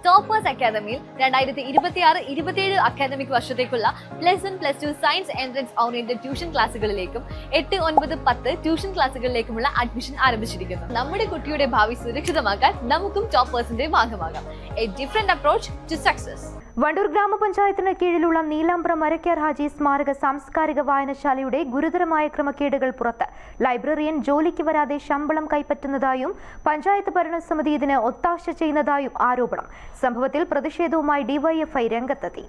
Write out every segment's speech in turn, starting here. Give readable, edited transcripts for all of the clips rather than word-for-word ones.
Toppers അക്കാദമിയിൽ 2026-27 academic വർഷത്തേക്കുള്ള +1, +2 science entrance oriented tuition ക്ലാസുകളിലേക്കും 8, 9, 10 ട്യൂഷൻ ക്ലാസുകളിലേക്കുമുള്ള അഡ്മിഷൻ ആരംഭിച്ചിരിക്കുന്നു. നമ്മുടെ കുട്ടിയുടെ ഭാവി സുരക്ഷിതമാക്കാൻ നമുക്കും ടോപ്പേഴ്സിന്റെ ഭാഗമാകാം. A different approach to success. Wandoor ഗ്രാമപഞ്ചായത്തിന് കീഴിലുള്ള നീലാംബ്ര മരക്കാർ ഹാജി സ്മാരക സാംസ്കാരിക വായനശാലയുടെ ഗുരുതരമായ ക്രമക്കേടുകൾ പുറത്ത്. ലൈബ്രറിയൻ ജോലിക്ക് വരാതെ ശമ്പളം കൈപ്പറ്റുന്നതായും പഞ്ചായത്ത് ഭരണസമിതി ഇതിന് ഒത്താശ ചെയ്യുന്നതായും ആരോപണം. സംഭവത്തിൽ പ്രതിഷേധവുമായി ഡിവൈഎഫ്ഐ രംഗത്തെത്തി.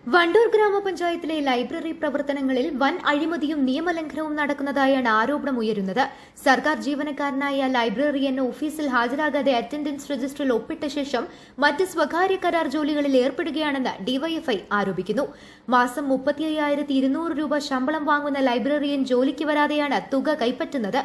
വണ്ടൂർ ഗ്രാമപഞ്ചായത്തിലെ ലൈബ്രറി പ്രവർത്തനങ്ങളിൽ വൻ അഴിമതിയും നിയമലംഘനവും നടക്കുന്നതായാണ് ആരോപണം ഉയരുന്നത്. സർക്കാർ ജീവനക്കാരനായ ലൈബ്രറിയൻ ഓഫീസിൽ ഹാജരാകാതെ അറ്റൻഡൻസ് രജിസ്റ്ററിൽ ഒപ്പിട്ട ശേഷം മറ്റ് സ്വകാര്യ കരാർ ജോലികളിൽ ഏർപ്പെടുകയാണെന്ന് ഡിവൈഎഫ്ഐ ആരോപിക്കുന്നു. മാസം 35,200 രൂപ ശമ്പളം വാങ്ങുന്ന ലൈബ്രറിയൻ ജോലിക്ക് വരാതെയാണ് തുക കൈപ്പറ്റുന്നത്.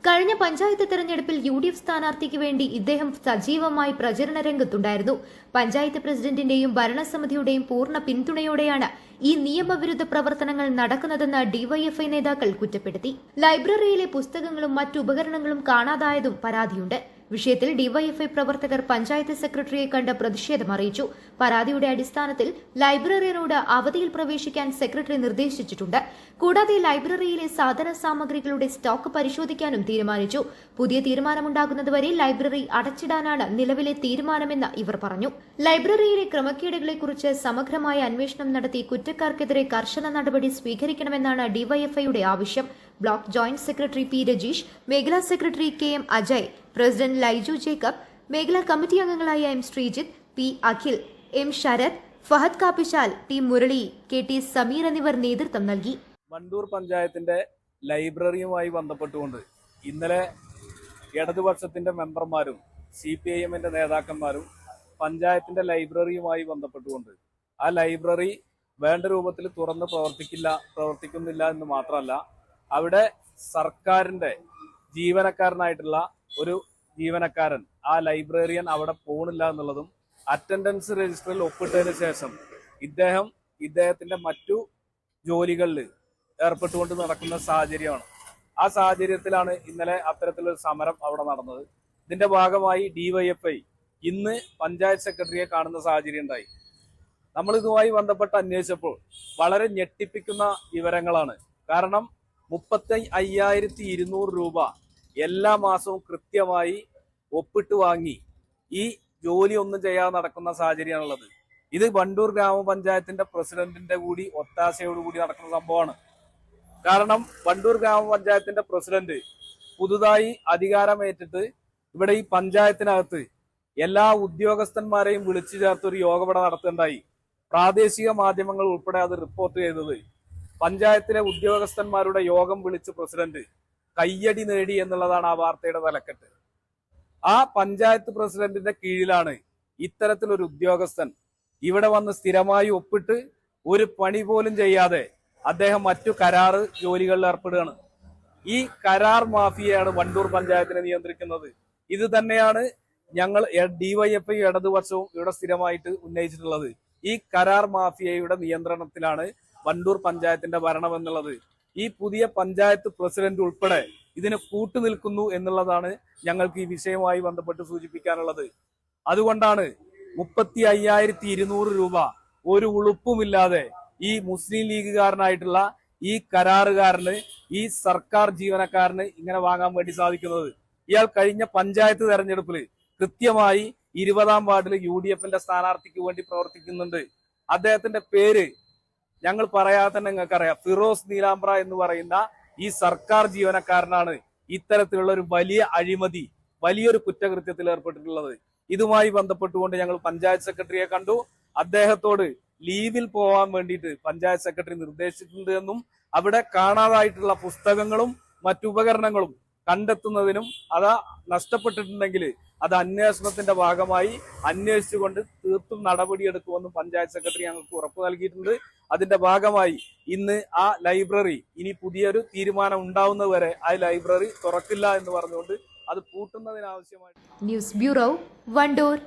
കഴിഞ്ഞ പഞ്ചായത്ത് തെരഞ്ഞെടുപ്പിൽ UDF സ്ഥാനാർത്ഥിക്ക് വേണ്ടി ഇദ്ദേഹം സജീവമായി പ്രചരണ രംഗത്തുണ്ടായിരുന്നു. പഞ്ചായത്ത് പ്രസിഡന്റിന്റെയും ഭരണസമിതിയുടെയും പൂർണ്ണ പിന്തുണയോടെയാണ് ഈ നിയമവിരുദ്ധ പ്രവർത്തനങ്ങൾ നടക്കുന്നതെന്ന് ഡിവൈഎഫ്ഐ നേതാക്കൾ കുറ്റപ്പെടുത്തി. ലൈബ്രറിയിലെ പുസ്തകങ്ങളും മറ്റു ഉപകരണങ്ങളും കാണാതായതും പരാതിയുണ്ട്. വിഷയത്തിൽ ഡിവൈഎഫ്ഐ പ്രവർത്തകർ പഞ്ചായത്ത് സെക്രട്ടറിയെ കണ്ട് പ്രതിഷേധം അറിയിച്ചു. പരാതിയുടെ അടിസ്ഥാനത്തിൽ ലൈബ്രറിയനോട് അവധിയിൽ പ്രവേശിക്കാൻ സെക്രട്ടറി നിർദ്ദേശിച്ചിട്ടുണ്ട്. കൂടാതെ ലൈബ്രറിയിലെ സാധന സാമഗ്രികളുടെ സ്റ്റോക്ക് പരിശോധിക്കാനും തീരുമാനിച്ചു. പുതിയ തീരുമാനമുണ്ടാകുന്നതുവരെ ലൈബ്രറി അടച്ചിടാനാണ് നിലവിലെ തീരുമാനമെന്ന് ഇവർ പറഞ്ഞു. ലൈബ്രറിയിലെ ക്രമക്കേടുകളെക്കുറിച്ച് സമഗ്രമായ അന്വേഷണം നടത്തി കുറ്റക്കാർക്കെതിരെ കർശന നടപടി സ്വീകരിക്കണമെന്നാണ് ഡിവൈഎഫ്ഐയുടെ ആവശ്യം. Block joint secretary P Rajeesh, മേഖലാ secretary KM Ajay, president Laiju Jacob, മേഖലാ കമ്മിറ്റി അംഗങ്ങളായ M Sreejith, P Akhil, M Sarath, Fahad Kappishal, T Murali, KT Sameer എന്നിവർ നേതൃത്വം നൽകി. വണ്ടൂർ പഞ്ചായത്തിന്റെ ലൈബ്രറിയുമായി ബന്ധപ്പെട്ടുകൊണ്ട് ഇന്നലെ ഇടതുപക്ഷത്തിന്റെ മെമ്പർമാരും CPIMന്റെ നേതാക്കന്മാരും പഞ്ചായത്തിന്റെ ലൈബ്രറിയുമായി ബന്ധപ്പെട്ടുകൊണ്ട് ആ ലൈബ്രറി വേണ്ട രൂപത്തിൽ തുറന്ന് പ്രവർത്തിക്കുന്നില്ല എന്ന് മാത്രമല്ല, അവിടെ സർക്കാരിന്റെ ജീവനക്കാരനായിട്ടുള്ള ഒരു ജീവനക്കാരൻ, ആ ലൈബ്രറിയൻ അവിടെ പോണില്ല എന്നുള്ളതും, അറ്റൻഡൻസ് രജിസ്റ്ററിൽ ഒപ്പിട്ടതിന് ശേഷം ഇദ്ദേഹത്തിന്റെ മറ്റു ജോലികളിൽ ഏർപ്പെട്ടുകൊണ്ട് നടക്കുന്ന സാഹചര്യമാണ്. ആ സാഹചര്യത്തിലാണ് ഇന്നലെ അത്തരത്തിലൊരു സമരം അവിടെ നടന്നത്. ഇതിന്റെ ഭാഗമായി ഡിവൈഎഫ്ഐ ഇന്ന് പഞ്ചായത്ത് സെക്രട്ടറിയെ കാണുന്ന സാഹചര്യം ഉണ്ടായി. നമ്മൾ ഇതുമായി ബന്ധപ്പെട്ട് അന്വേഷിച്ചപ്പോൾ വളരെ ഞെട്ടിപ്പിക്കുന്ന വിവരങ്ങളാണ്. കാരണം 35,200 രൂപ എല്ലാ മാസവും കൃത്യമായി ഒപ്പിട്ട് വാങ്ങി ഈ ജോലി ഒന്നും ചെയ്യാതെ നടക്കുന്ന സാഹചര്യമാണുള്ളത്. ഇത് വണ്ടൂർ ഗ്രാമപഞ്ചായത്തിന്റെ പ്രസിഡന്റിന്റെ കൂടി ഒത്താശയോടുകൂടി നടക്കുന്ന സംഭവമാണ്. കാരണം വണ്ടൂർ ഗ്രാമപഞ്ചായത്തിന്റെ പ്രസിഡന്റ് പുതുതായി അധികാരമേറ്റിട്ട് ഇവിടെ ഈ പഞ്ചായത്തിനകത്ത് എല്ലാ ഉദ്യോഗസ്ഥന്മാരെയും വിളിച്ചു ചേർത്തൊരു യോഗം ഇവിടെ നടത്തുണ്ടായി. പ്രാദേശിക മാധ്യമങ്ങൾ ഉൾപ്പെടെ അത് റിപ്പോർട്ട് ചെയ്തത് പഞ്ചായത്തിലെ ഉദ്യോഗസ്ഥന്മാരുടെ യോഗം വിളിച്ച് പ്രസിഡന്റ് കയ്യടി നേടി എന്നുള്ളതാണ് ആ വാർത്തയുടെ തലക്കെട്ട്. ആ പഞ്ചായത്ത് പ്രസിഡന്റിന്റെ കീഴിലാണ് ഇത്തരത്തിലൊരു ഉദ്യോഗസ്ഥൻ ഇവിടെ വന്ന് സ്ഥിരമായി ഒപ്പിട്ട് ഒരു പണി പോലും ചെയ്യാതെ അദ്ദേഹം മറ്റു കരാറ് ജോലികളിൽ ഏർപ്പെടുകയാണ്. ഈ കരാർ മാഫിയയാണ് വണ്ടൂർ പഞ്ചായത്തിനെ നിയന്ത്രിക്കുന്നത്. ഇത് തന്നെയാണ് ഞങ്ങൾ ഡിവൈഎഫ്ഐ ഇടതുപക്ഷവും ഇവിടെ സ്ഥിരമായിട്ട് ഉന്നയിച്ചിട്ടുള്ളത്. ഈ കരാർ മാഫിയയുടെ നിയന്ത്രണത്തിലാണ് വണ്ടൂർ പഞ്ചായത്തിന്റെ ഭരണം എന്നുള്ളത്. ഈ പുതിയ പഞ്ചായത്ത് പ്രസിഡന്റ് ഉൾപ്പെടെ ഇതിന് കൂട്ടുനിൽക്കുന്നു എന്നുള്ളതാണ് ഞങ്ങൾക്ക് ഈ വിഷയവുമായി ബന്ധപ്പെട്ട് സൂചിപ്പിക്കാനുള്ളത്. അതുകൊണ്ടാണ് 35,200 രൂപ ഒരു ഉളുപ്പുമില്ലാതെ ഈ മുസ്ലിം ലീഗുകാരനായിട്ടുള്ള ഈ കരാറുകാരന്, ഈ സർക്കാർ ജീവനക്കാരന് ഇങ്ങനെ വാങ്ങാൻ വേണ്ടി സാധിക്കുന്നത്. ഇയാൾ കഴിഞ്ഞ പഞ്ചായത്ത് തെരഞ്ഞെടുപ്പിൽ കൃത്യമായി 20-ാം വാർഡിൽ UDFന്റെ സ്ഥാനാർത്ഥിക്ക് വേണ്ടി പ്രവർത്തിക്കുന്നുണ്ട്. അദ്ദേഹത്തിന്റെ പേര് ഞങ്ങൾ പറയാതെ തന്നെ നിങ്ങൾക്കറിയാം. ഫിറോസ് നീലാംബ്ര എന്ന് പറയുന്ന ഈ സർക്കാർ ജീവനക്കാരനാണ് ഇത്തരത്തിലുള്ള ഒരു വലിയ അഴിമതി, വലിയൊരു കുറ്റകൃത്യത്തിൽ ഏർപ്പെട്ടിട്ടുള്ളത്. ഇതുമായി ബന്ധപ്പെട്ടുകൊണ്ട് ഞങ്ങൾ പഞ്ചായത്ത് സെക്രട്ടറിയെ കണ്ടു. അദ്ദേഹത്തോട് ലീവിൽ പോകാൻ വേണ്ടിയിട്ട് പഞ്ചായത്ത് സെക്രട്ടറി നിർദ്ദേശിച്ചിട്ടുണ്ട് എന്നും അവിടെ കാണാതായിട്ടുള്ള പുസ്തകങ്ങളും മറ്റുപകരണങ്ങളും കണ്ടെത്തുന്നതിനും അത് നഷ്ടപ്പെട്ടിട്ടുണ്ടെങ്കിൽ അത് അന്വേഷണത്തിന്റെ ഭാഗമായി അന്വേഷിച്ചുകൊണ്ട് തീർത്തും നടപടിയെടുക്കുമെന്നും പഞ്ചായത്ത് സെക്രട്ടറി ഞങ്ങൾക്ക് ഉറപ്പ് നൽകിയിട്ടുണ്ട്. അതിന്റെ ഭാഗമായി ഇന്ന് ആ ലൈബ്രറി ഇനി പുതിയൊരു തീരുമാനം ഉണ്ടാവുന്നതുവരെ ആ ലൈബ്രറി തുറക്കില്ല എന്ന് പറഞ്ഞുകൊണ്ട് അത് പൂട്ടുന്നതിനാവശ്യമായി. News bureau, Wandoor.